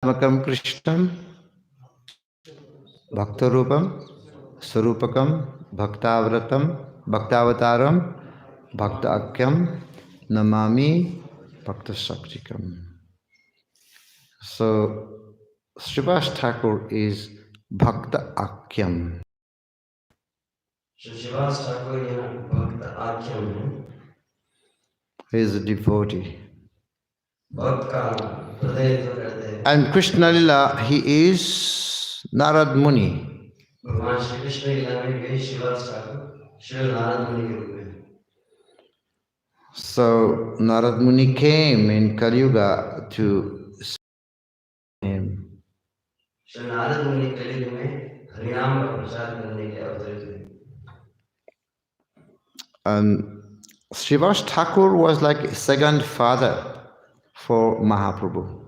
Makam Krishnam Bhaktarupam Sarupakam Bhaktavataram Bhaktakyam Namami Bhaktasaktikam. So Shrivas Thakur is Bhakta Akyam. Shrivas Thakur is Bhakta Akyam. He is a devotee. And Krishna Lila, he is Narad Muni. So Narad Muni came in Kali Yuga to see him. And Shrivas Thakur was like a second father for Mahaprabhu.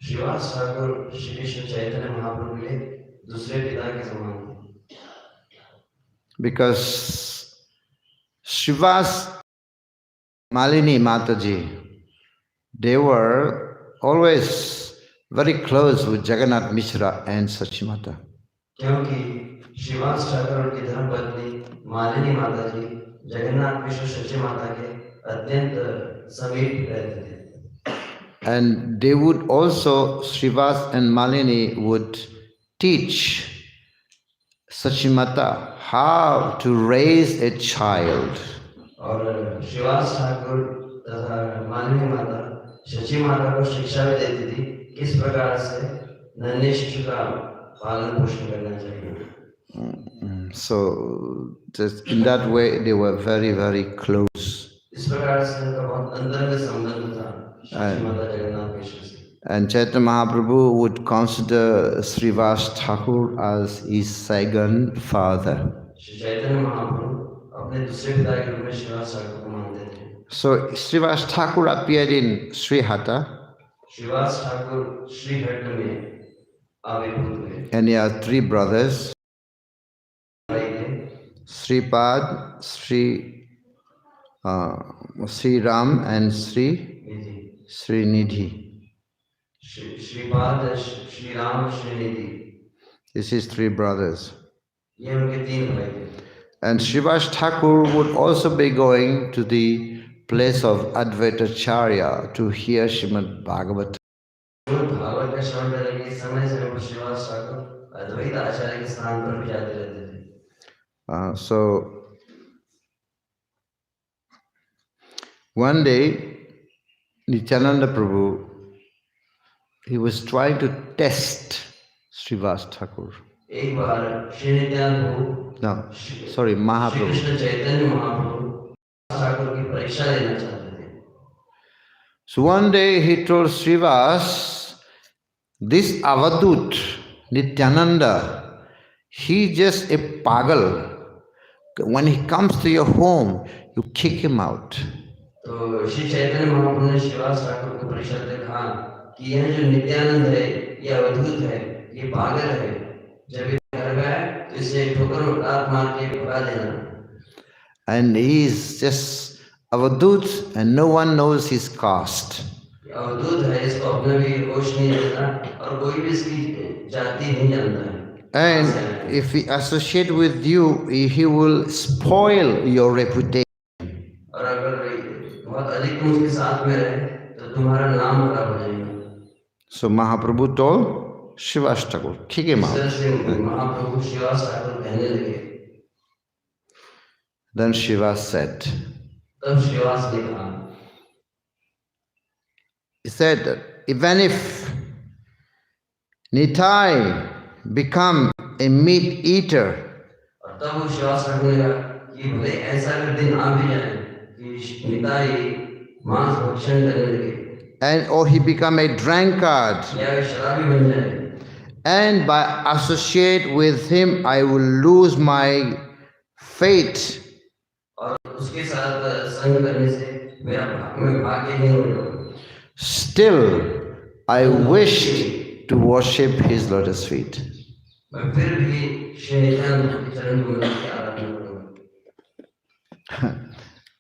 Shrivas Thakur Shri Krishna Chaitanya Mahaprabhu के दूसरे पिता के समान थे. Because Shrivas Malini Mataji, they were always very close with Jagannath Mishra and Sachimata. क्योंकि Shrivas Thakur की धर्मपत्नी मालिनी माताजी जगन्नाथ मिश्र सच्ची माता के अत्यंत समीप रहते थे. And they would also, Shrivas and Malini would teach Sachimata how to raise a child. और Shrivas Thakur तथा मालिनी माता सच्ची माता को शिक्षा भी देती थी किस प्रकार से नन्हे शिशु का पालन पोषण करना चाहिए. So just in that way they were very, very close. इस प्रकार से उनका बहुत अंतरंग संबंध था सच्ची माता जगन्नाथ मिश्र से. And Chaitanya Mahaprabhu would consider Shrivas Thakur as his second father. Chaitanya Mahaprabhu अपने दूसरे पिता के रूप में Shrivas Thakur को मानते थे. So Shrivas Thakur appeared in Srihata. Shrivas Thakur Srihata में आविर्भूत हुए. And he had three brothers, Sripad, Sri Ram and Sri Nidhi. Sripad, Sri Ram, Sri Nidhi. This is three brothers. ये उनके तीन भाई थे. And Shrivas Thakur would also be going to the place of Advaitacharya to hear Srimad Bhagavatam. Bhagavat का श्रवण करने के समय से Shrivas Thakur अद्वैत आचार्य के स्थान पर भी जाते रहते थे. So one day, Nityananda Prabhu, he was trying to test Shrivas Thakur. No, sorry, Mahaprabhu. So one day he told Srivas, this Avadut, Nityananda, he just a pagal. When he comes to your home, you kick him out. तो श्री चैतन्य महाप्रभु ने श्रीवास ठाकुर को परिषद में कहा कि यह जो नित्यानंद है, यह अवधूत है, ये पागल है. जब ये घर गया तो इसे ठोकर मार के भगा देना. And he is just avadut and no one knows his caste. अवधूत है, इसको अपना भी होश नहीं रहता और कोई भी इसकी जाति नहीं जानता है. And if he associate with you, he will spoil your reputation. और अगर बहुत अधिक उसके साथ में रहे तो तुम्हारा नाम खराब हो जाएगा. So Mahaprabhu told Shrivas Thakur, kick him out. महाप्रभु श्रीवास ठाकुर कहने लगे. Then Shrivas said, तब श्रीवास ने कहा, he said, even if Nitai become a meat eater, और तब वो श्रीवास ठाकुर ने कहा कि भले ऐसा अगर दिन आ भी जाए कि निताई मांस भक्षण करने लगे, and or he become a drunkard, या शराबी बन जाए, and by associate with him I will lose my faith. और उसके साथ संग करने से मेरा भाग्यहीन हो जाऊंगा. Still, I wished to worship his lotus feet. मैं फिर भी श्री नित्यानंद के चरण कमलों की आराधना करूंगा.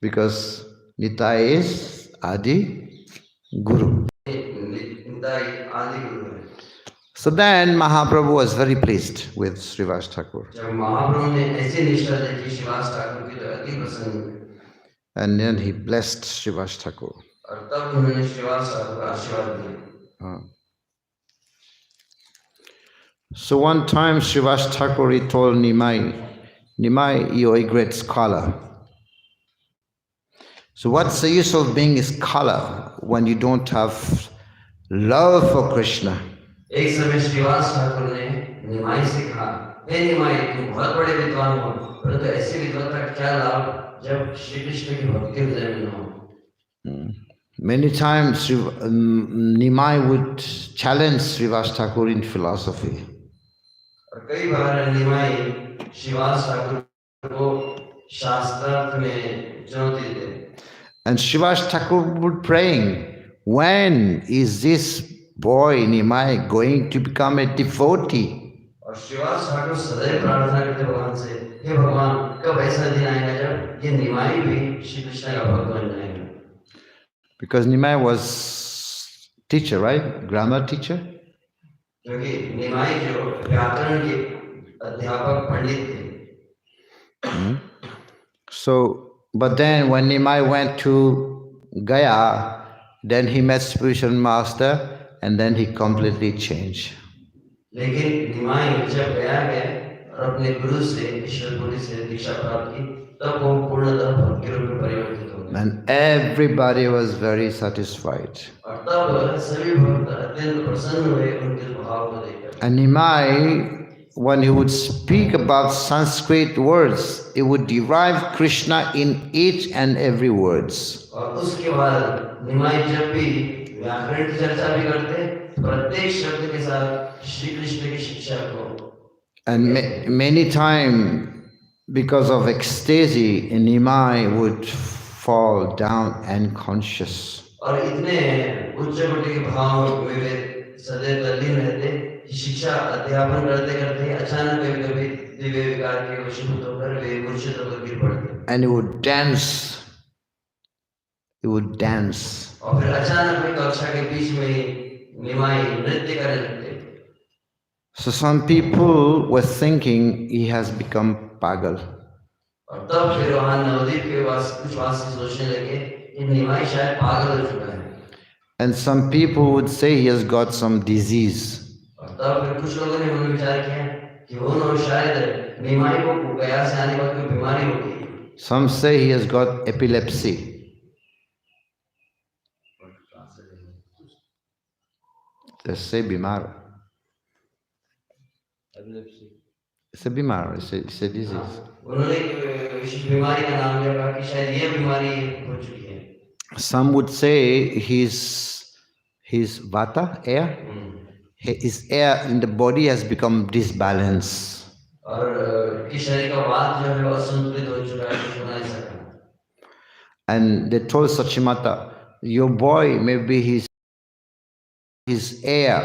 Because Nitai is Adi Guru. Nitai आदि गुरु है. So then Mahaprabhu was very pleased with Srivas Thakur. जब महाप्रभु ने ऐसी निष्ठा देखी श्रीवास ठाकुर की तो अति प्रसन्न हुए And then he blessed Srivas Thakur. और तब उन्होंने श्रीवास ठाकुर को आशीर्वाद दिया. So one time Srivas Thakur, he told Nimai, Nimai, you're a great scholar. So what's the use of being a scholar when you don't have love for Krishna? एक समय श्रीवास ठाकुर ने निमाई से कहा, हे निमाई, तुम बहुत बड़े विद्वान हो, परंतु ऐसी विद्वता का क्या लाभ जब श्री कृष्ण की भक्ति हृदय में न हो. Many times Nimai would challenge Srivas Thakur in philosophy. और कई बार निमाई श्रीवास ठाकुर को शास्त्रार्थ में चुनौती देते. And Srivas Thakur would praying, when is this boy Nimai going to become a devotee? और श्रीवास ठाकुर सदैव प्रार्थना करते भगवान से, हे भगवान, कब ऐसा दिन आएगा जब ये निमाई भी श्री कृष्ण का भक्त बन जाएगा. Because Nimai was teacher, right? Grammar teacher. क्योंकि निमाई जो व्याकरण के अध्यापक पंडित थे. So, but then when Nimai went to Gaya, then he met spiritual master and then he completely changed. लेकिन निमाई जब गया और अपने गुरु से ईश्वरपुरी से दीक्षा प्राप्त की, तब वो पूर्णतः भक्त के रूप में परिवर्तित हो गए. And everybody was very satisfied. और तब सभी भक्त अत्यंत प्रसन्न हुए उनके स्वभाव को देखकर. And Nimai, when he would speak about Sanskrit words, he would derive Krishna in each and every words. और उसके बाद निमाई जब भी व्याकरण की चर्चा भी करते, प्रत्येक शब्द के साथ श्री कृष्ण की शिक्षा को. And many times, because of ecstasy, Nimai would fall down unconscious. और इतने उच्च कोटि के भाव में वे सदैव तल्लीन रहते कि शिक्षा अध्यापन करते करते अचानक कभी दिव्य विकार के वशीभूत होकर वे मूर्छित होकर गिर पड़ते. And he would dance. He would dance. और फिर अचानक में कक्षा के बीच में निमाई नृत्य करने लगते. So some people were thinking he has become pagal. और तब फिर वहाँ नवदीप के कुछ वासी सोचने लगे कि निमाई शायद पागल हो चुका है. And some people would say he has got some disease. और तब फिर कुछ लोगों ने मन विचार किया कि वो शायद निमाई को गया से आने के बाद कोई बीमारी हो गई. Some say he has got epilepsy. They say bimar. Epilepsy. It's a bimar. It's a disease. उन्होंने इस बीमारी का नाम लिया कि शायद ये बीमारी हो चुकी है. Some would say his vata, air. His air in the body has become disbalanced. और इस शरीर का वात जो है वो असंतुलित हो चुका है, कुछ बना नहीं सकता. And they told Sachimata, your boy, maybe his air,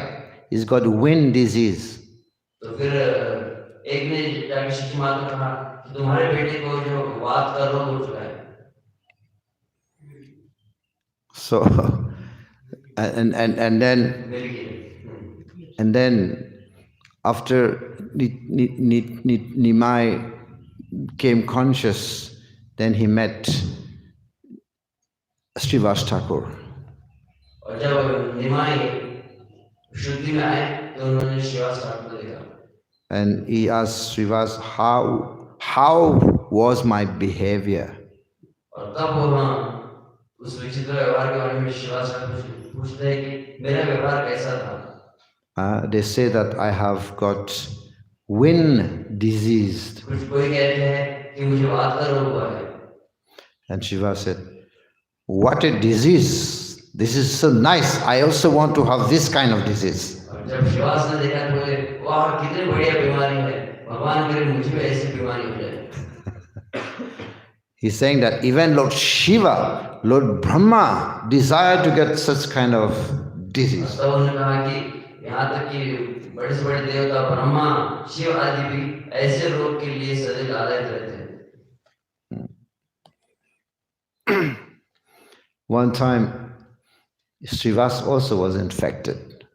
he's got wind disease. तो फिर एक ने जाके शिक्षमा को कहा कि तुम्हारे बेटे को जो वात का रोग हो चुका है. So, and then after Nimai came conscious, then he met Srivas Thakur. और जब निमाई शुद्धि में आए तो उन्होंने श्रीवास ठाकुर को देखा. And he asked Srivas, how was my behavior? और तब वो उस विचित्र व्यवहार के बारे में श्रीवास ठाकुर पूछते हैं कि मेरा व्यवहार कैसा था. They say that I have got wind disease. कुछ कोई कहते हैं कि मुझे वात का रोग हुआ है. And Shiva said, what a disease. This is so nice. I also want to have this kind of disease. जब श्रीवास ने देखा तो बोले, वाह कितनी बढ़िया बीमारी है, भगवान करे मुझे भी ऐसी बीमारी हो जाए. He's saying that even Lord Shiva, Lord Brahma desired to get such kind of disease. तब उन्होंने कहा कि यहाँ तक कि बड़े से बड़े देवता ब्रह्मा, शिव आदि भी ऐसे रोग के लिए सदैव लालयित रहते हैं. One time, Srivas also was infected.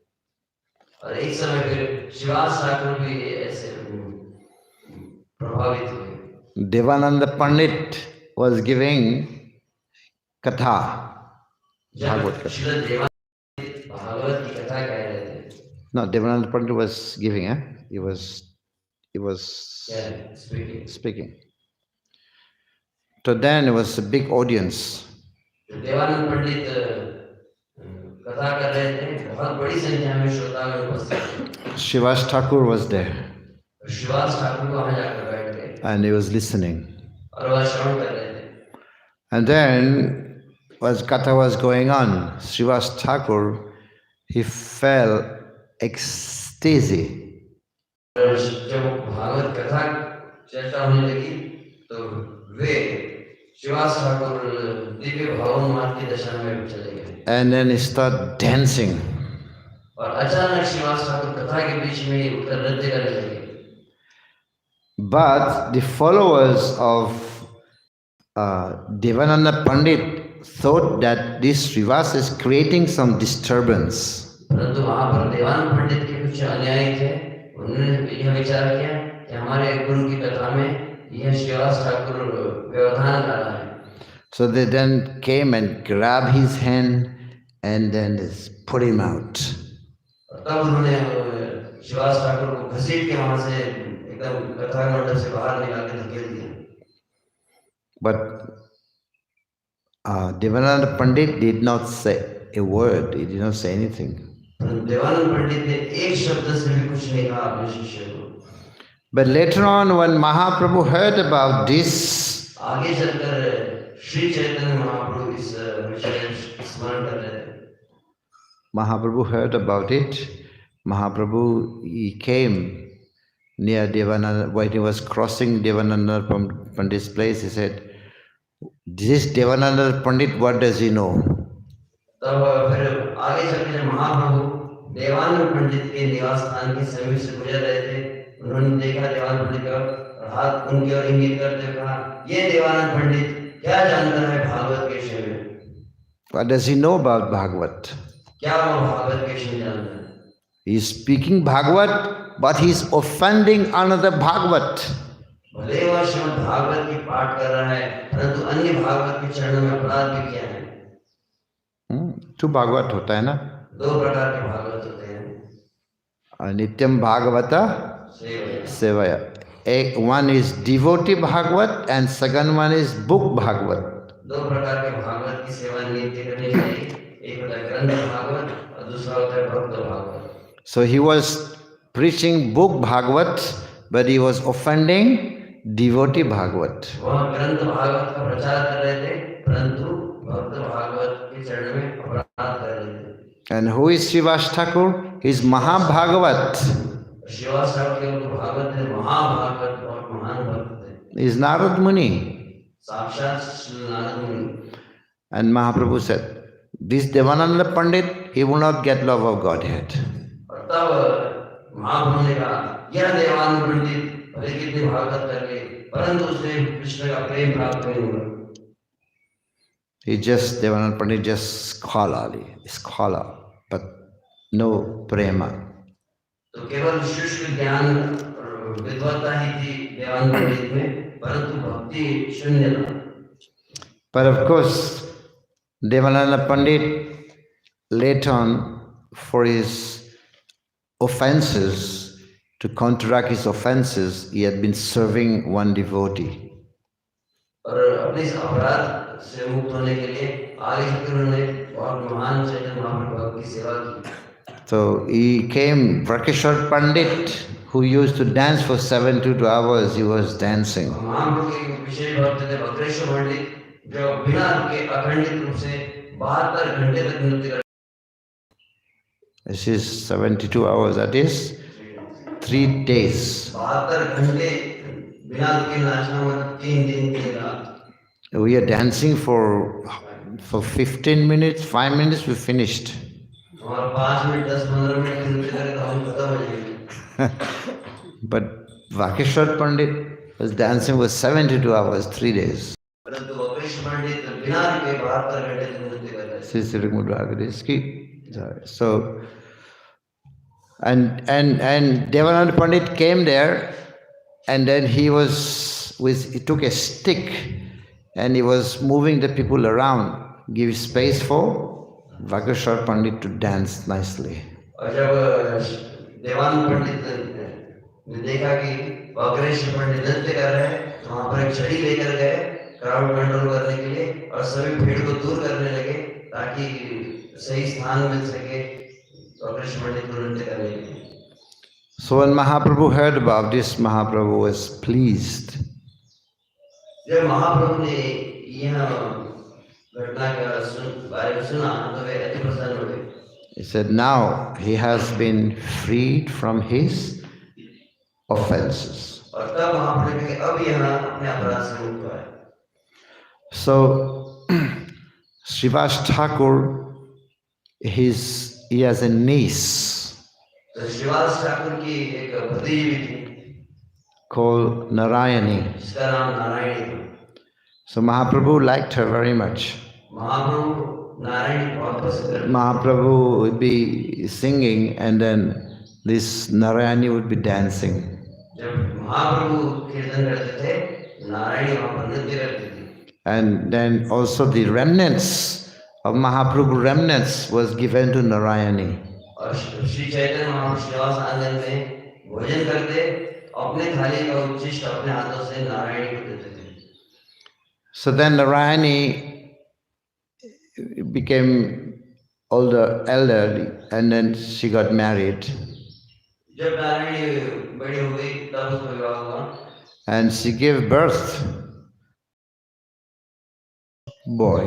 और एक समय फिर श्रीवास ठाकुर भी ऐसे प्रभावित हुए। Devananda Pandit was giving katha, Bhagavad जब Katha. श्रील देवानंद भागवत की कथा कह रहे थे, No, Devananda Pandit was giving, He was speaking, speaking. So then it was a big audience. जो देवानंद पंडित कथा कर रहे थे, बहुत बड़ी संख्या में श्रोतागण उपस्थित थे। Shrivas Thakur was there Shrivas Thakur को वहां जाकर बैठ गए and he was listening. और वह श्रवण कर रहे थे। And then, as katha was going on, Srivas Thakur, he fell ecstasy. जब भागवत कथा चर्चा होने लगी तो वे श्रीवास ठाकुर दिव्य भावोन्माद की दशा में चले गए। And then he started dancing. और अचानक श्रीवास ठाकुर कथा के बीच में ही उठकर नृत्य करने लगे। But the followers of Devananda Pandit thought that this Srivas is creating some disturbance. परंतु वहां पर देवानंद पंडित के कुछ अनुयायी थे, उन्होंने यह विचार किया कि हमारे गुरु की कथा में यह श्रीवास ठाकुर व्यवधान कर रहा है। So they then came and grabbed his hand and then just put him out. तब उन्होंने श्रीवास ठाकुर को घसीट के वहां से एकदम कथा मंडप से बाहर निकाल के धकेल दिया। But Devananda Pandit did not say a word. He did not say anything. Devanand पंडित ने एक शब्द से भी कुछ नहीं कहा अपने शिष्य को। But later on, when Mahaprabhu heard about this, आगे चलकर श्री चैतन्य महाप्रभु इस विषय स्मरण कर रहे थे। Mahaprabhu heard about it. Mahaprabhu, he came near Devananda, when he was crossing Devananda Pandit's place, he said, "This Devananda Pandit, what does he know?" तब फिर आगे चलकर जब महाप्रभु देवानंद पंडित के निवास स्थान के समीप से गुजर रहे थे, उन्होंने देखा देवानंद पंडित का हाथ उनकी ओर इंगित करते हुए कहा, ये देवानंद पंडित क्या जानता है भागवत के विषय में? What does he know about Bhagavat? क्या वो भागवत के विषय में जानता है? He is speaking Bhagavat, but he is offending another Bhagavat. भले वह श्रीमद् भागवत की पाठ कर रहा है, परंतु अन्य भागवत के चरणों में अपराध भी किया है। Two Bhagavat होता है ना? दो प्रकार के भागवत होते हैं। Nityam Bhagavata Sevaya. One is devotee Bhagavat and second one is book Bhagavat. दो प्रकार के भागवत की सेवा नित्य करनी चाहिए, एक होता है ग्रंथ भागवत और दूसरा होता है भक्त Bhagavat. So he was preaching book Bhagavat, but he was offending devotee Bhagavat. वह ग्रंथ भागवत का प्रचार कर रहे थे, परंतु भक्त भागवत के चरण में अपराध कर रहे थे। And who is Srivas Thakur? He is Mahabhagavat. Shrivas Thakur के भागवत है, महाभागवत और महान भक्त थे। He is Narad Muni. साक्षात नारद मुनि। And Mahaprabhu said, this Devananda Pandit, he will not get love of Godhead. और तब महाप्रभु ने कहा, यह देवानंद पंडित भले कितने भागवत कर ले, परंतु उसे कृष्ण का प्रेम प्राप्त नहीं होगा। Devananda Pandit just scholar, but no prema. तो केवल शुष्क ज्ञान और विद्वत्ता ही थी देवानंद पंडित में, परंतु भक्ति शून्य था। But of course, Devananda Pandit later on, for his offenses, to counteract his offenses, he had been serving one devotee. और अपने इस अपराध से मुक्त होने के लिए आगे चलकर उन्होंने बहुत महान चैतन्य महाप्रभु की सेवा की। So he came, Prakeshwar Pandit, who used to dance for 72 hours, he was dancing. महाप्रभु के विशेष भक्त थे भद्रेश्वर पंडित, जो बिना रुके अखंडित रूप से 72 घंटे तक नृत्य करते। This is 72 hours, that is 3 days. 72 घंटे बिना रुके नाचना मतलब 3 दिन 3 रात। We are dancing for 15 minutes, 5 minutes, we finished. और 5 मिनट 10-15 मिनट नृत्य करके हम खत्म हो जाएंगे। But Vakeshwar Pandit was dancing for 72 hours, 3 days. परंतु भद्रेश्वर पंडित बिना रुके 72 घंटे तक नृत्य करते थे। Dwarkadhish ki. So, And Devananda Pandit came there, and then he took a stick and he was moving the people around, give space for Vakashwar Pandit to dance nicely. और जब देवानंद पंडित ने देखा कि वक्रेश्वर पंडित नृत्य कर रहे हैं, तो वहां पर एक छड़ी लेकर गए क्राउड कंट्रोल करने के लिए, और सभी भीड़ को दूर करने लगे ताकि सही स्थान मिल सके वक्रेश्वर पंडित को नृत्य करने के लिए. So when Mahaprabhu heard about this, Mahaprabhu was pleased. जब महाप्रभु ने यह घटना का बारे में सुना तो वे अति प्रसन्न हुए. He said, now he has been freed from his offenses. और तब महाप्रभु ने कहा अब यह अपने अपराध से मुक्त हुआ है. So Shrivas Thakur, he has a niece तो श्रीवास ठाकुर की एक भतीजी भी थी called Narayani. जिसका नाम नारायणी था. So Mahaprabhu liked her very much. महाप्रभु नारायणी बहुत पसंद करते. Mahaprabhu would be singing and then this Narayani would be dancing. जब महाप्रभु कीर्तन करते थे, नारायणी वहां पर नृत्य करती थी. And then also the remnants of Mahaprabhu remnants was given to Narayani. और श्री चैतन्य महाप्रभु श्रीवास आंगन में भोजन करते, अपने थाली का उच्छिष्ट अपने हाथों से नारायणी को देते थे. So then Narayani became elderly, and then she got married. जब नारायणी बड़ी हो गई तब उसका विवाह हुआ. And she gave birth boy.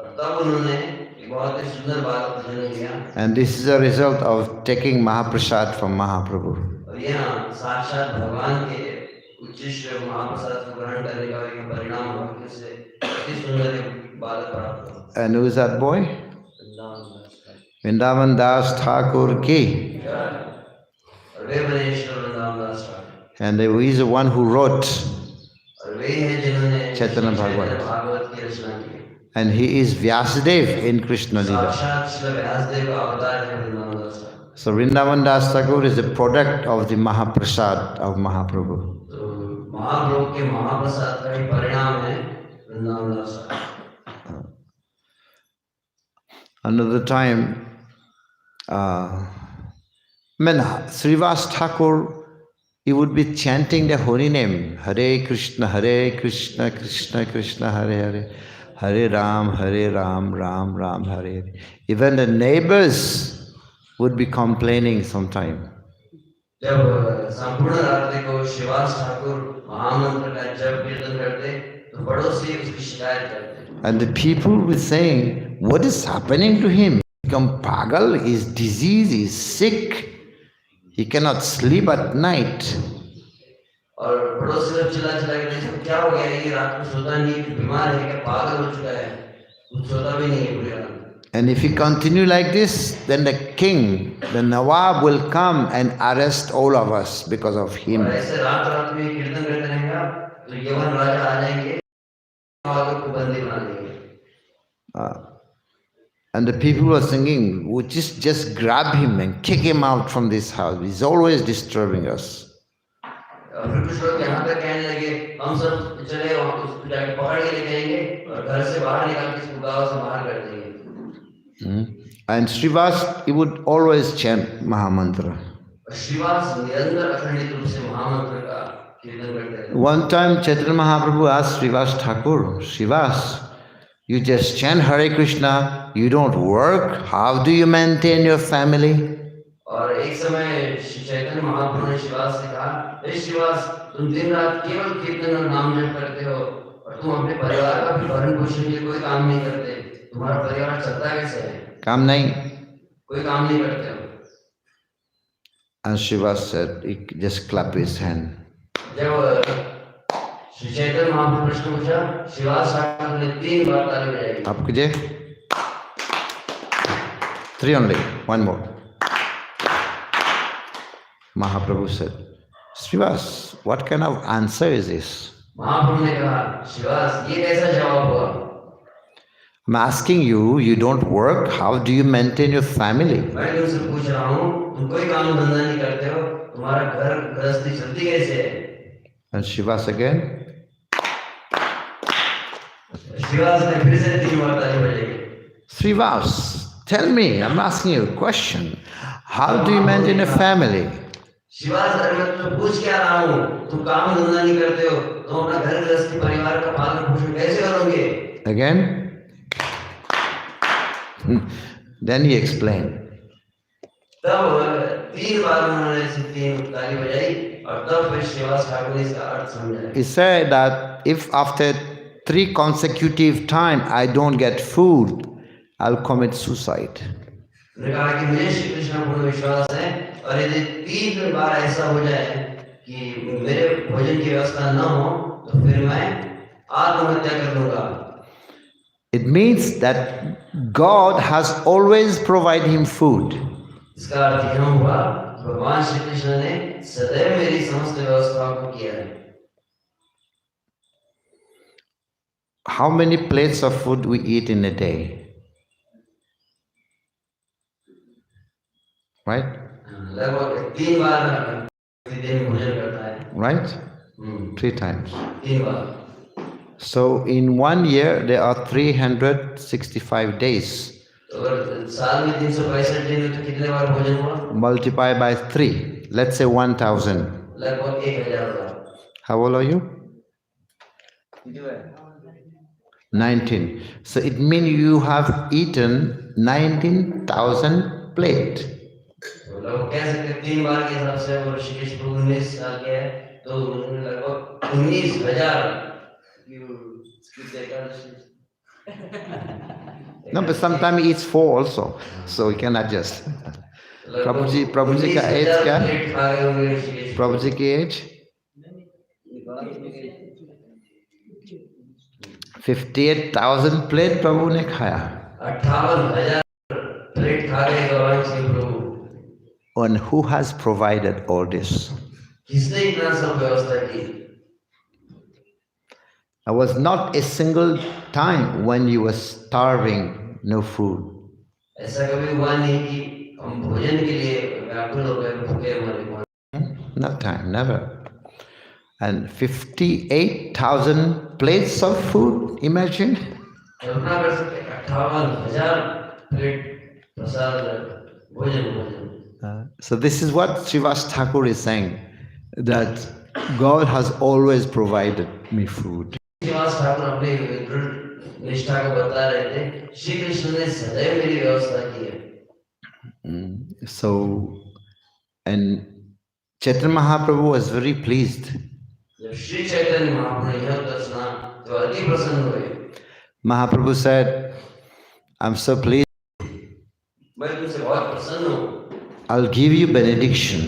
और तब उन्होंने एक बहुत ही सुंदर बालक को जन्म दिया. And this is a result of taking Mahaprasad from Mahaprabhu. और यह साक्षात भगवान के उच्चिष्ट महाप्रसाद को ग्रहण करने का एक परिणाम हुआ कि उसे अति सुंदर एक बालक प्राप्त हुआ. And who is that boy? Vrindavan Das Thakur ki. और वे बनेश्वर वृंदावन दास Thakur. And he is the one who wrote और वे हैं जिन्होंने Chaitanya चैतन्य भागवत की रचना की. And he is Vyasadev in Krishna Lila. साक्षात श्री व्यासदेव का अवतार है वृंदावन दास Thakur. So Vrindavan Das Thakur is a product of the Mahaprasad of Mahaprabhu. तो महाप्रभु के महाप्रसाद का ही परिणाम है वृंदावन दास Thakur. Another time, Shrivas Thakur, he would be chanting the holy name, Hare Krishna, Krishna Krishna, Hare Ram, Ram Ram, Hare Hare. Even the neighbors would be complaining sometime. जब संपूर्ण रात्रि को श्रीवास ठाकुर महामंत्र का जप कीर्तन करते तो पड़ोसी उसकी शिकायत करते. And the people were saying, what is happening to him? He become pagal, he is diseased, he is sick, he cannot sleep at night. और पड़ोसी लोग चिल्ला के देखते क्या हो गया, ये रात को सोता नहीं, बीमार है क्या, पागल हो चुका है, कुछ सोता भी नहीं है पूरी रात. And if he continue like this, then the king, the Nawab will come and arrest all of us because of him. और ऐसे रात में कीर्तन करते रहेगा तो यवन राजा आ जाएंगे, वालों को बंदी बना देंगे. And the people were singing, we just grab him and kick him out from this house. He's always disturbing us. फिर कुछ लोग यहाँ तक कहने लगे, हम सब चले उसको जाके पकड़ के लेके आएंगे और घर से बाहर निकाल के इसको गांव से बाहर कर देंगे. And Shrivas, he would always chant Mahamantra. Shrivas निरंतर अखंडित रूप से महामंत्र का कीर्तन करते थे. One time Chaitanya Mahaprabhu asked Shrivas Thakur, Shrivas, you just chant Hare Krishna, you don't work, how do you maintain your family? और एक समय चैतन्य महाप्रभु ने श्रीवास से कहा, हे श्रीवास, तुम दिन रात केवल कीर्तन और नाम जप करते हो और तुम अपने परिवार का भी भरण पोषण के लिए कोई काम नहीं करते, तुम्हारा परिवार चलता कैसे है? काम नहीं. कोई काम नहीं करते हो. And Shrivas said, he just clapped his hand. जब श्री चैतन्य महाप्रभु प्रश्न पूछा, श्रीवास ठाकुर ने 3 बार ताली बजाई. आप कीजिए. 3 only, one more. Mahaprabhu said, Shrivas, what kind of answer is this? महाप्रभु ने कहा, श्रीवास, ये कैसा जवाब हुआ? I'm asking you, you don't work, how do you maintain your family? मैं तुमसे पूछ रहा हूँ, तुम कोई काम धंधा नहीं करते हो, तुम्हारा घर गृहस्थी चलती कैसे है? And Shrivas again. श्रीवास ने फिर से 3 बार ताली बजाई. Shrivas, tell me, I'm asking you a question. How do you maintain a family? Shrivas, अरे मैं तुमसे पूछ क्या रहा हूँ, तुम काम धंधा नहीं करते हो, तुम अपना घर गृहस्थी परिवार का पालन पोषण कैसे करोगे? Again? Then he explained. तब 3 बार उन्होंने ऐसी 3 ताली बजाई और तब फिर श्रीवास ठाकुर ने इसका अर्थ समझा. He said that if after 3 consecutive times I don't get food, I'll commit suicide. उन्होंने कहा कि मुझे श्री कृष्ण पूर्ण विश्वास है और यदि 3 बार ऐसा हो जाए कि मेरे भोजन की व्यवस्था न हो तो फिर मैं आत्महत्या कर लूंगा. It means that God has always provided him food. इसका अर्थ यह हुआ भगवान श्री कृष्ण ने सदैव मेरी समस्त व्यवस्था को किया है. How many plates of food we eat in a day? Right? लगभग 3 बार दिन में भोजन करता है. Right? 3 times. 3 bar. So in 1 year there are 365 days. तो अगर साल में 365 दिन है तो कितने बार भोजन हुआ? Multiply by 3. Let's say 1000. लगभग 1000 बार. How old are you? 19. So it means you have eaten 19,000 plates. तो लोग कह सकते 3 बार के हिसाब से वो ऋषिकेश प्रभु 19 साल के है तो उन्होंने लगभग 19,000 No, but sometimes he eats 4 also, so we can adjust. Prabhu ji का age क्या? Prabhu ji की age? 58,000 प्लेट प्रभु ने खाया. 58,000 प्लेट खा गए भगवान श्री प्रभु. And who has provided all this? किसने इतना सब व्यवस्था की? There was not a single time when you were starving, no food. ऐसा कभी हुआ नहीं कि हम भोजन के लिए व्याकुल हो गए, भूखे मरे. No time, never. And 58,000 plates of food, imagine. कल्पना कर सकते 58,000 प्लेट प्रसाद भोजन. So this is what Shrivas Thakur is saying, that God has always provided me food. Shrivas Thakur अपने दृढ़ निष्ठा को बता रहे थे, श्री कृष्ण ने सदैव मेरी व्यवस्था की है. So, and Chaitanya Mahaprabhu was very pleased. जब श्री चैतन्य महाप्रभु ने यह उत्तर सुना तो अति प्रसन्न हुए. Mahaprabhu said, I'm so pleased. मैं तुमसे बहुत प्रसन्न हूँ. I'll give you benediction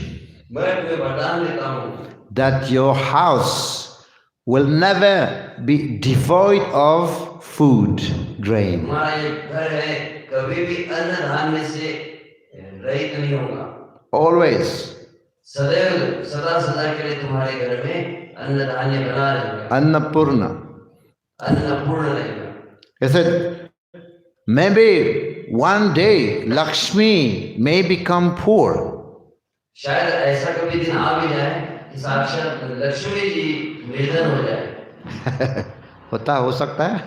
मैं तुम्हें वरदान देता हूँ that your house will never be devoid of food, grain. तुम्हारा ये घर है कभी भी अन्न धान्य से रहित नहीं होगा. Always. सदैव सदा सदा के लिए तुम्हारे घर में अन्न धान्य बना रहेगा. Annapurna. अन्नपूर्ण रहेगा. He said, maybe one day Lakshmi may become poor. शायद ऐसा कभी दिन आ भी जाए कि साक्षात लक्ष्मी जी निर्धन हो जाए. होता हो सकता है.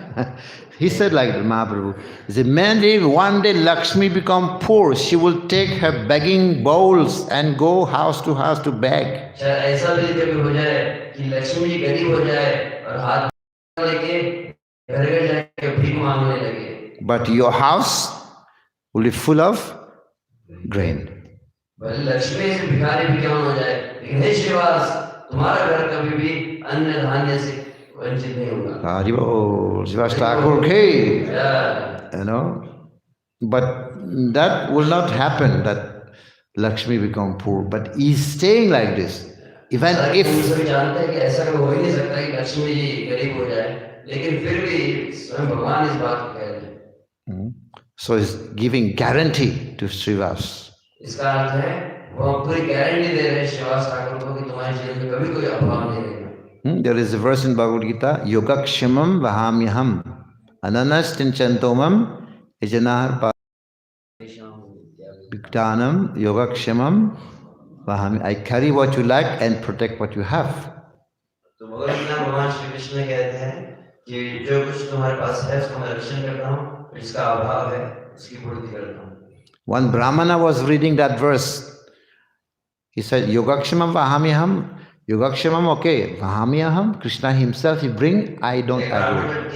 He said like that, Mahaprabhu. He said, maybe one day Lakshmi become poor. She will take her begging bowls and go house to beg. शायद ऐसा भी कभी हो जाए कि लक्ष्मी जी गरीब हो जाए और हाथ लेके घर घर जाके भीख मांगने लगे. But your house will be full of grain. भले लक्ष्मी से भिखारी भी क्यों हो जाए, लेकिन हे श्रीवास तुम्हारा घर कभी भी अन्न धान्य से वंचित नहीं होगा. Haribol, Shrivas Thakur ki, you know. But that will not happen, that Lakshmi become poor. But he is staying like this. Even if सभी जानते हैं कि ऐसा कभी हो ही नहीं सकता कि लक्ष्मी जी गरीब हो जाए, लेकिन फिर भी स्वयं भगवान इस बात को कह रहे हैं. So he's giving guarantee to Shrivas. इसका अर्थ है वो पूरी गारंटी दे रहे हैं श्रीवास ठाकुर को कि तुम्हारे जीवन में कभी कोई अभाव नहीं रहेगा. There is a verse in Bhagavad Gita, Yogakshamam Vahamyaham Ananastinchantomam Ijanahar Bhiktanam Yogakshemam Vahami. I carry what you lack and protect what you have. तो भगवान श्री कृष्ण कहते हैं कि जो कुछ तुम्हारे पास है उसका मैं रक्षण करता हूँ, जिसका अभाव है उसकी पूर्ति करता हूँ. One Brahmana was reading that verse. He said, Yogakshemam Vahamyaham. Yogakshemam, okay. Vahamyaham, Krishna himself, he bring, I don't agree.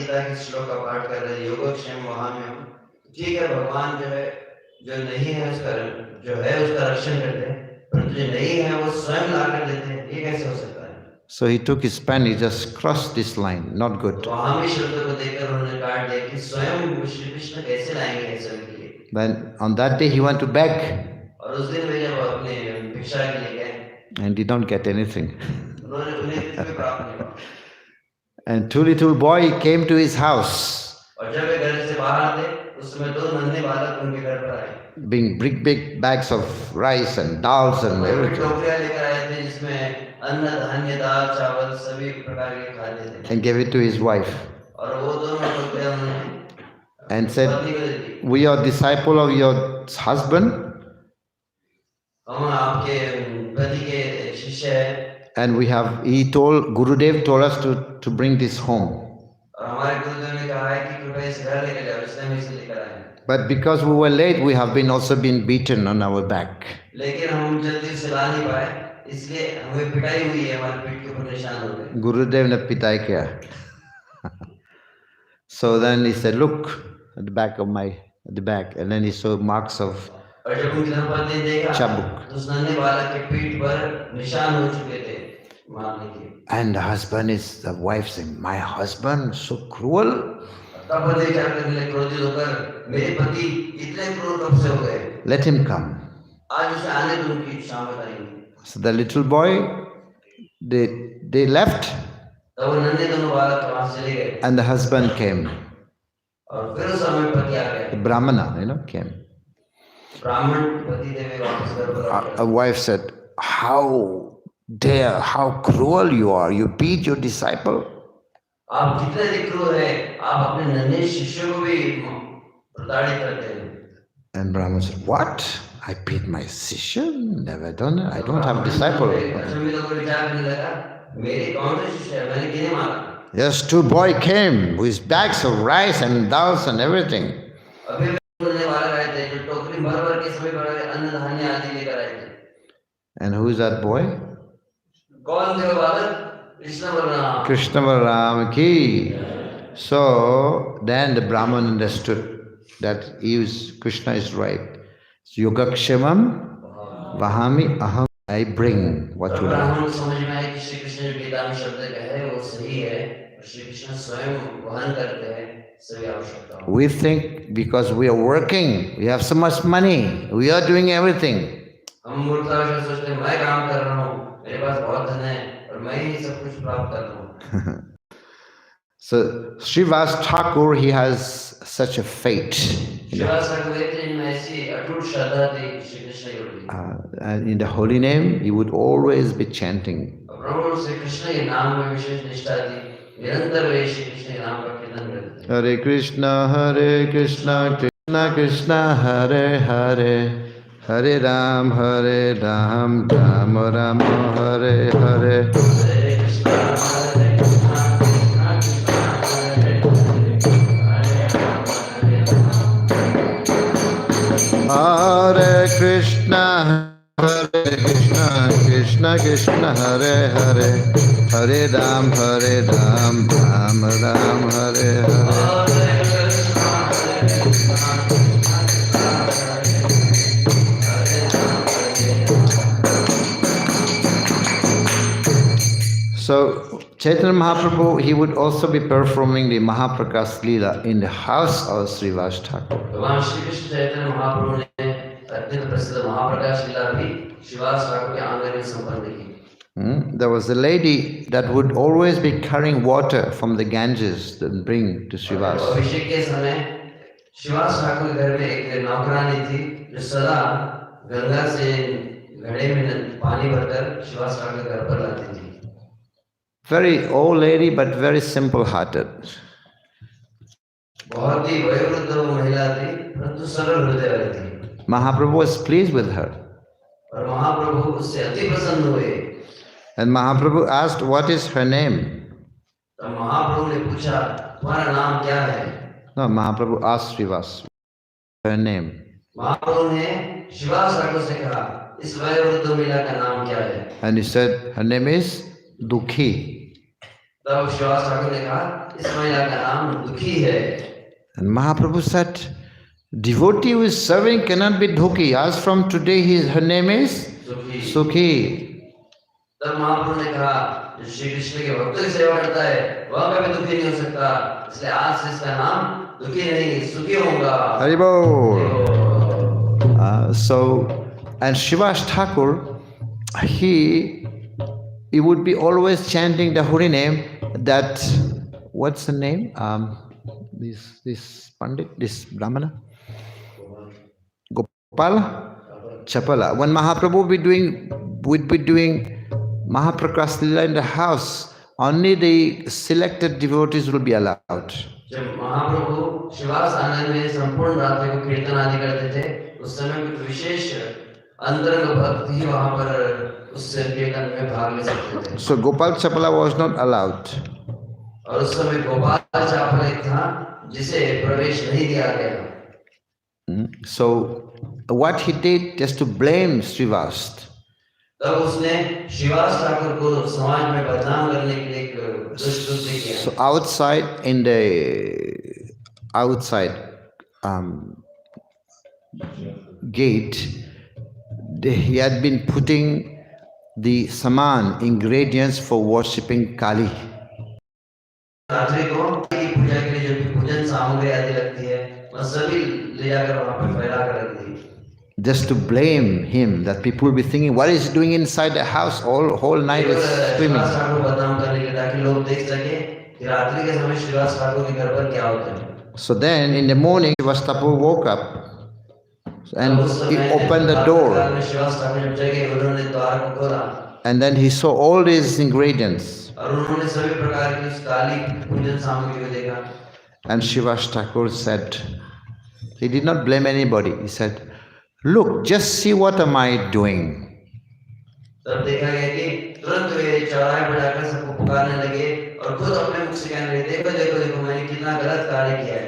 ठीक है, भगवान जो है, जो नहीं है उसका, जो है उसका रक्षण करते हैं, परंतु जो नहीं है वो स्वयं ला कर देते हैं. ये कैसे हो सकता है? So he took his pen, he just crossed this line, not good. Then on that day he went to beg and did not get anything. And two little boys came to his house, bring big bags of rice and dals and everything, and gave it to his wife and said, we are disciple of your husband and he told, Gurudev told us to bring this home. But because we were late, we have been also been beaten on our back. Gurudev ne pitai kiya. So then he said, look at the back, and then he saw marks of chabuk. And the wife saying, my husband so cruel. Let him come. So the little boy, they left, and the husband came. The Brahmana, came. A wife said, how dare, how cruel you are. You beat your disciple. And Brahman said, what? I beat my Sishya? Never done it. I don't have a disciple. Yes, two boys came with bags of rice and dals and everything. And who is that boy? Krishna Balaram ki. So then the Brahman understood that Krishna is right. So, Yogakshemam Vahami Aham, I bring what you like. We think because we are working, we have so much money, we are doing everything. So Shrivas Thakur, he has such a fate. And in the holy name, he would always be chanting. Hare Krishna, Krishna Krishna, Hare Hare, Hare Ram, Ram Ram, Hare Hare. Hare Krishna, Krishna Krishna, Hare Hare, Hare Ram, Ram Ram, Hare Hare. So Chaitanya Mahaprabhu, he would also be performing the Mahaprakash Leela in the house of Shrivas Thakur. There was a lady that would always be carrying water from the Ganges and bring to Shrivas. Very old lady, but very simple-hearted. बहुत ही वयोवृद्ध वो महिला थी, परंतु सरल हृदय वाली थी। Mahaprabhu was pleased with her. और महाप्रभु उससे अति प्रसन्न हुए। And Mahaprabhu asked, what is her name? तब महाप्रभु ने पूछा, तुम्हारा नाम क्या है? No, Mahaprabhu asked Shrivas her name. महाप्रभु ने श्रीवास ठाकुर से कहा, इस वयोवृद्ध महिला का नाम क्या है? And he said, her name is Dukhi. तब श्रीवास ठाकुर ने कहा, इस महिला का नाम दुखी है। And Mahaprabhu said, devotee who is serving cannot be Dukhi. As from today, her name is Sukhi. तब महाप्रभु ने कहा, जो श्री कृष्ण के भक्तों की सेवा करता है वह कभी दुखी नहीं हो सकता, इसलिए आज से इसका नाम दुखी नहीं सुखी होगा। Hari Bol. And Shrivas Thakur, he would be always chanting the holy name. That, what's the name? This Pandit, this Brahmana, Gopal Chapala. When Mahaprabhu would be doing Mahaprakas Lila in the house, only the selected devotees will be allowed. जब महाप्रभु श्रीवास आनंद में संपूर्ण रात्रि को कीर्तन आदि करते थे, उस समय कुछ विशेष अंतरंग भक्त ही वहां पर उस कीर्तन में भाग ले सकते थे। So Gopal Chapala was not allowed. और उस समय गोपाल चापल एक था जिसे प्रवेश नहीं दिया गया। So what he did, just to blame Shrivas. तब उसने श्रीवास ठाकुर को समाज में बदनाम करने के लिए दुष्ट कृत्य किया। So outside gate, he had been putting the saman ingredients for worshipping Kali. रात्रि को की पूजा के लिए जो भी पूजन सामग्री आदि लगती है, वह सभी ले जाकर वहां पर फैला कर रख दी। Just to blame him, that people will be thinking, what is he doing inside the house whole night is swimming. So then in the morning, Shrivas Thakur woke up and he opened the door. And then he saw all these ingredients. And Shrivas Thakur said, he did not blame anybody. He said, look, just see what am I doing. तब देखा गया कि तुरंत वे चौराहे पर जाकर सबको पुकारने लगे और खुद अपने मुख से कहने लगे, देखो देखो देखो मैंने कितना गलत कार्य किया है।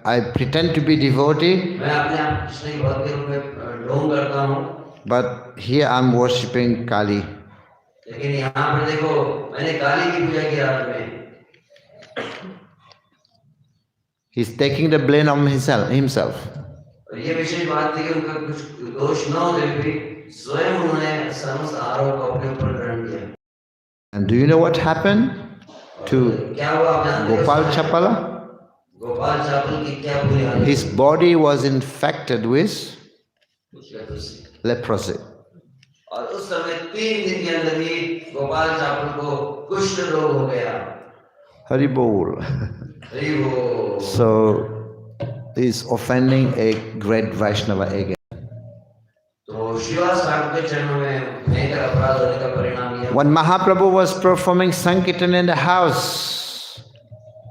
I pretend to be devotee. मैं अपने आप कृष्ण की भक्त के रूप में ढोंग करता हूँ। But here I'm worshipping Kali. लेकिन यहाँ पर देखो मैंने काली की पूजा की रात में। He's taking the blame on himself. ये विशेष बात थी कि उनका कुछ दोष न होते भी स्वयं उन्होंने समस्त आरोप को अपने ऊपर ग्रहण किया। And do you know what happened to Gopal Chapala? Gopal चापल की क्या बुरी हालत? His body was infected with leprosy. और उस समय 3 दिन के अंदर ही गोपाल चापल को कुष्ठ रोग हो गया। Hari Bol. हरि बोल। So he's offending a great Vaishnava again. तो श्रीवास ठाकुर के चरणों में भयंकर अपराध होने का परिणाम यह। When Mahaprabhu was performing Sankirtan in the house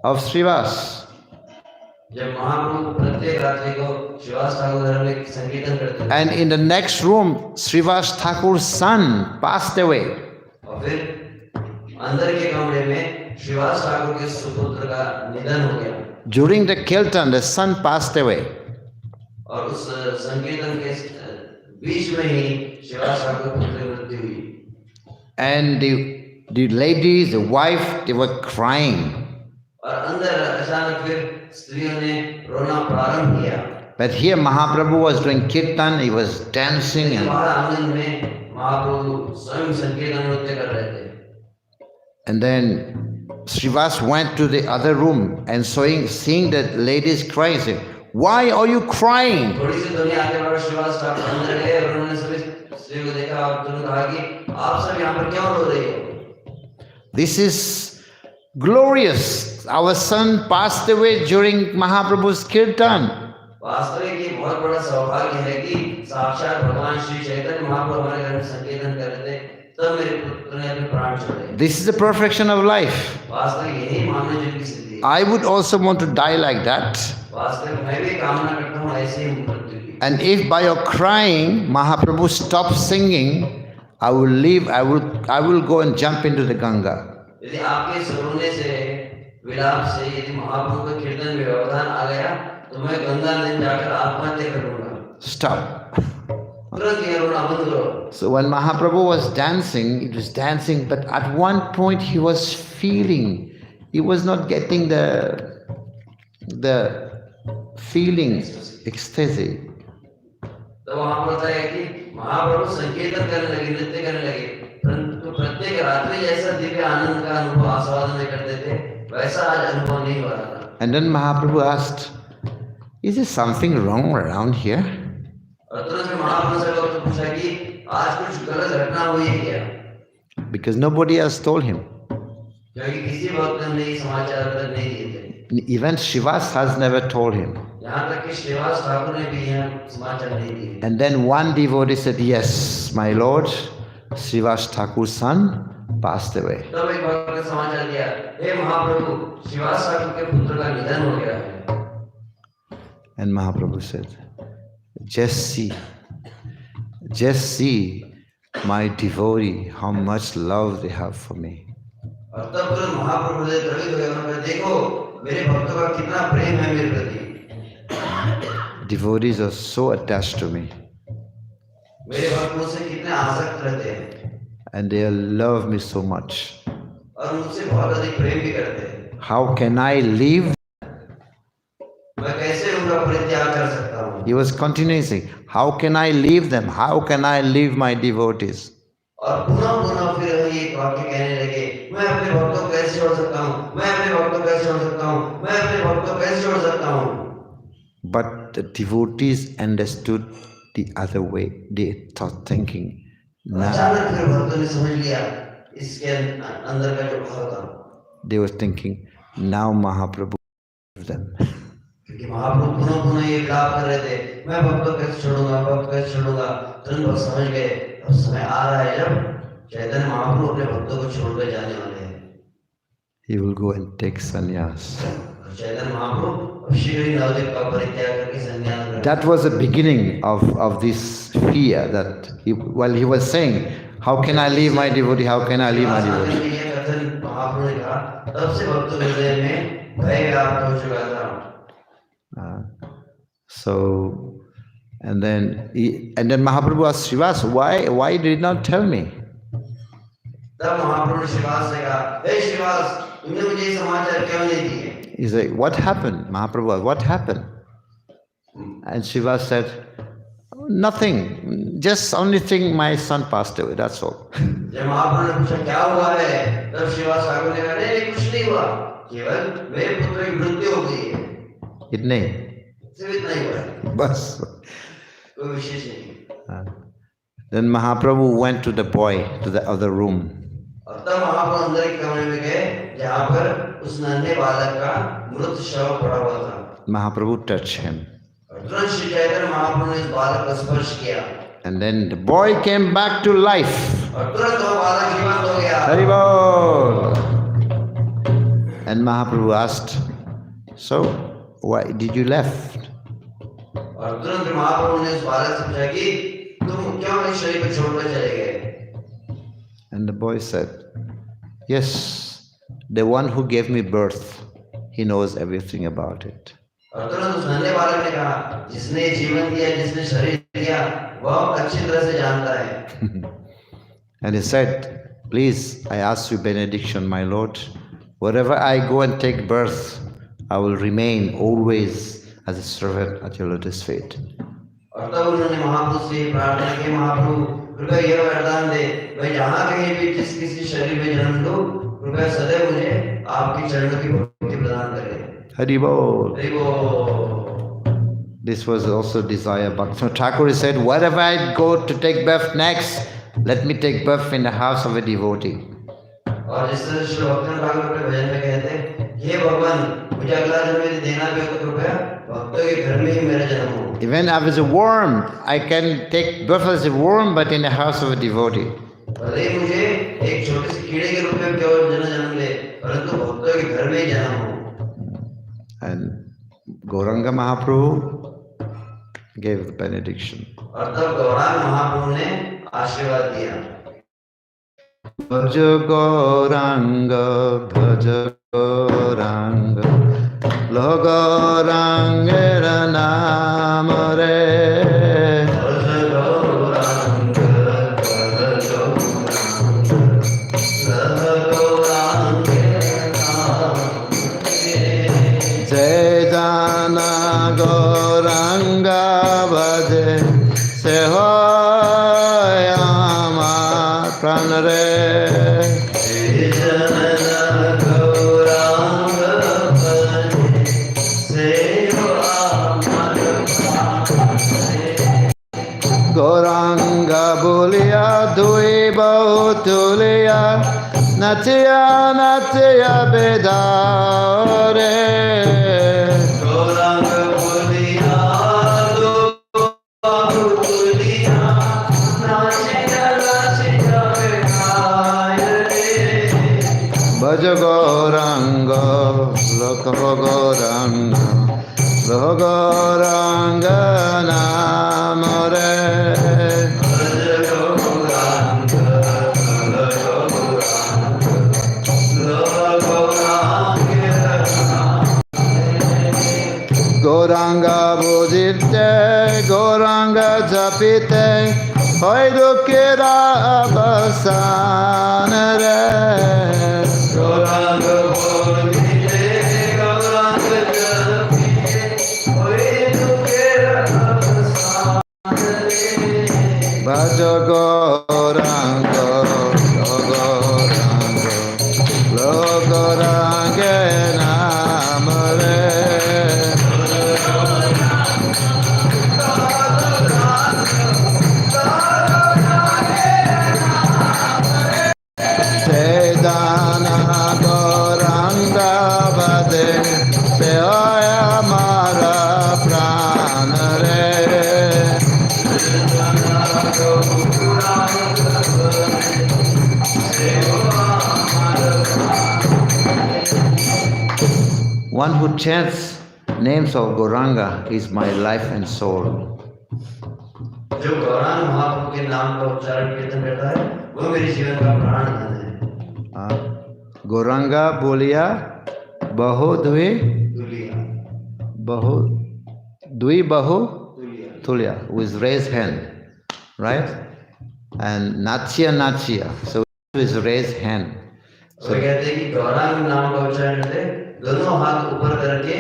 of Shrivas, जब महाप्रभु प्रत्येक रात्रि को श्रीवास ठाकुर घर में संकीर्तन करते थे, and in the next room, Shrivas Thakur's son passed away. और फिर अंदर के कमरे में श्रीवास ठाकुर के सुपुत्र का निधन हो गया। During the Kirtan, the son passed away. और उस संकीर्तन के बीच में ही श्रीवास ठाकुर पुत्र की मृत्यु हुई। And the ladies, the wife, they were crying. और अंदर अचानक फिर स्त्रियों ने रोना प्रारंभ किया। But here Mahaprabhu was doing Kirtan, he was dancing. And आनंद में महाप्रभु स्वयं संकीर्तन नृत्य कर रहे थे। And then Shrivas went to the other room and seeing that ladies crying, said, why are you crying? This is glorious. Our son passed away during Mahaprabhu's Kirtan. वास्तविक ये बहुत बड़ा सौभाग्य है कि साक्षात भगवान श्री चैतन्य महाप्रभु हमारे घर में संकीर्तन कर रहे थे, तब मेरे पुत्र ने अपने प्राण छोड़े। This is the perfection of life. वास्तविक यही मानव जीवन की सिद्धि है। I would also want to die like that. वास्तव में मैं भी कामना करता हूँ ऐसे ही मृत्यु की। And if by your crying Mahaprabhu stops singing, I will leave. I will go and jump into the Ganga. यदि आपके रोने से विलाप से यदि महाप्रभु के कीर्तन में व्यवधान आ गया तो मैं गंगा नदी जाकर आत्महत्या करूंगा। Stop. तुरंत ये रोना बंद करो। So when Mahaprabhu was dancing, it was dancing, but at one point he was feeling, he was not getting the feeling, ecstasy. तो वहाँ पर है कि महाप्रभु संकीर्तन करने लगे, नृत्य करने लगे, परंतु प्रत्येक रात्रि जैसा दिव्य आनंद का अनुभव आस्वादन करते थे, वैसा आज अनुभव नहीं हो रहा था। And then Mahaprabhu asked, "Is there something wrong around here?" और तुरंत महाप्रभु से लोग पूछा कि आज कुछ गलत घटना हुई है क्या? Because nobody else told him. क्योंकि किसी भक्त ने ये समाचार तक नहीं दिए थे। Even Shrivas has never told him. यहाँ तक कि श्रीवास ठाकुर ने भी यह समाचार नहीं दिए। And then one devotee said, "Yes, my Lord, Shrivas Thakur's son passed away." तब एक भक्त ने समाचार दिया, हे महाप्रभु, श्रीवास ठाकुर के पुत्र का निधन हो गया है। And Mahaprabhu said, just see my devotee, how much love they have for me. और तब तुरंत महाप्रभु ने द्रवित हो गए, उन्होंने देखो मेरे भक्तों का कितना प्रेम है मेरे प्रति। Devotees are so attached to me. मेरे भक्त मुझसे कितने आसक्त रहते हैं। And they love me so much. और मुझसे बहुत अधिक प्रेम भी करते हैं। How can I leave? मैं कैसे उनका परित्याग कर सकता हूँ? He was continuing saying, how can I leave them? How can I leave my devotees? और पुनः फिर ये वाक्य कहने लगे, मैं अपने भक्तों को कैसे छोड़ सकता हूँ? मैं अपने भक्तों को कैसे छोड़ सकता हूँ? मैं अपने भक्तों को कैसे छोड़ सकता हूँ? But the devotees understood the other way. They thought thinking, अचानक फिर भक्तों ने समझ लिया इसके अंदर का जो भाव था। They were thinking, now Mahaprabhu leave them. क्योंकि महाप्रभु पुनः ये विलाप कर रहे थे, मैं भक्तों को कैसे छोड़ूंगा, भक्त कैसे छोड़ूंगा। तुरंत भक्त समझ गए, अब समय आ रहा है जब चैतन्य महाप्रभु अपने भक्तों को छोड़कर जाने वाले हैं। He will go and take sannyas. Chaitanya Mahaprabhu शीघ्र ही नवद्वीप का परित्याग करके संन्यास लेंगे। That was the beginning of this fear that he was saying, how can I leave my devotee? How can I leave my devotee? ये कथन महाप्रभु ने कहा, तब से भक्तों के हृदय में भय व्याप्त हो चुका था। So, and then Mahaprabhu asked Shrivas, why did not tell me? तब महाप्रभु ने श्रीवास से कहा, हे श्रीवास, तुमने मुझे ये समाचार क्यों नहीं दिए? He said, what happened? Mahaprabhu, what happened? And Shrivas said, nothing, just only thing my son passed away, that's all. जब महाप्रभु ने पूछा क्या हुआ है, तब श्रीवास ठाकुर ने कहा, नहीं कुछ नहीं हुआ, केवल मेरे पुत्र की मृत्यु हो गई है। इतने ही? सिर्फ इतना ही हुआ है, बस। कोई विशेष नहीं। Then Mahaprabhu went to the boy to the other room. और तब महाप्रभु अंदर के कमरे में गए जहाँ पर उस नन्हे बालक का मृत शव पड़ा हुआ था। Mahaprabhu touched him. और तुरंत श्री चैतन्य महाप्रभु ने इस बालक को स्पर्श किया। And then the boy came back to life. और तुरंत वो बालक जीवंत हो गया। Hari Bol. And Mahaprabhu asked, so why did you left? और तुरंत महाप्रभु ने उस बालक से पूछा कि तुम क्यों इस शरीर को छोड़कर चले गए? And the boy said, yes, the one who gave me birth, he knows everything about it. और तुरंत उस नन्हे बालक ने कहा, जिसने जीवन दिया, जिसने शरीर दिया, वह अच्छी तरह से जानता है। And he said, please, I ask you benediction, my Lord. Wherever I go and take birth, I will remain always as a servant at your lotus feet. और तब उन्होंने महाप्रभु से प्रार्थना की, महाप्रभु कृपया यह वरदान दे, मैं जहाँ कहीं भी जिस किसी शरीर में जन्म लूं, कृपया सदैव मुझे आपके चरणों की भक्ति प्रदान करें। Hari Bol. हरि बोल। This was also desire. Bhakti Thakur said, wherever I go to take birth next, let me take birth in the house of a devotee. और जिस तरह श्री भक्ति ठाकुर अपने भजन में कहते हैं, हे भगवान, मुझे अगला जन्म देना भी हो तो कृपया भक्तों के घर में ही मेरा जन्म हो। Even if it's a worm, I can take birth as a worm, but in the house of a devotee. भले ही मुझे एक छोटे से कीड़े के रूप में क्यों जन्म ले, परंतु भक्तों के घर में ही जन्म हो। And Gauranga Mahaprabhu gave the benediction. और तब गौरांग महाप्रभु ने आशीर्वाद दिया। Bhaja Gauranga, Bhaja Gauranga, Lo Gaurangera Namare. Jai Jana Gauranga Bhaje Se hoy amar pranare. Jai Jana Gauranga Bhaje Se hoy amar pranare. Gauranga Bulia Dui Bahutulia Natya Natya Bedare. Gauranga Bulia Dui Bahutulia Natya Natya Bedare. Bhaja Gauranga Lokha Gauranga Lokha Gauranga Namare. Gauranga Bhujite, Gauranga Japite, Hoy Dukira Abasanare. Gauranga Bhujite, Gauranga Japite, Hoy Dukira Abasanare. Bhaja Gauranga, Lo Gauranga Namare. Dana Gauranga Bhade Se hoy amara pranare. One who chants names of Gauranga is my life and soul. जो गौरांग महाप्रभु के नाम का उच्चारण कीर्तन करता है वो मेरे जीवन का प्राण धन है। Gauranga Bolia Bahu Dui Dhulia Bahu Dui Bahu Dhulia Tulya with raised hand, right? And Natya Natya, so with raised hand. वो कहते हैं कि गौरांग नाम का उच्चारण करते दोनों हाथ ऊपर करके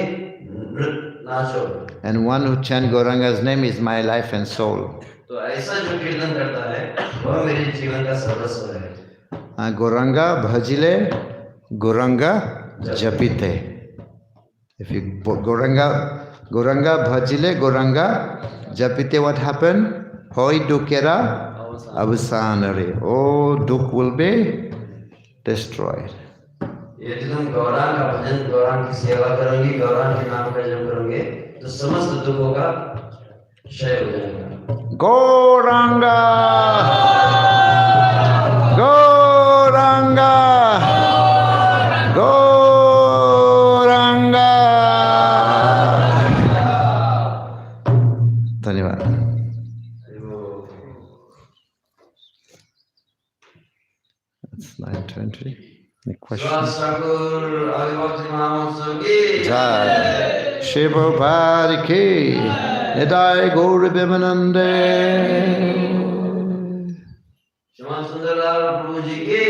नाचो। And one who chants Gauranga's name is my life and soul. तो ऐसा जो कीर्तन करता है वह मेरे जीवन का सर्वस्व है। Gauranga Bhajile, Gauranga Japite. If you Gauranga Bhajile, Gauranga Japite, what happened? Hoi Dukera Avasanare. Oh, Duk will be destroyed. यदि तुम गौरांग का भजन गौरांग की सेवा करोगे गौरांग के नाम का जप करोगे तो समस्त दुखों का क्षय हो जाएगा। Gauranga, Gauranga, Gauranga. धन्यवाद। It's 9:20. Any questions? Jai. Shiva Bhariki. Nidai Gauri Bimanande. Sundarlal Prabhu ji ki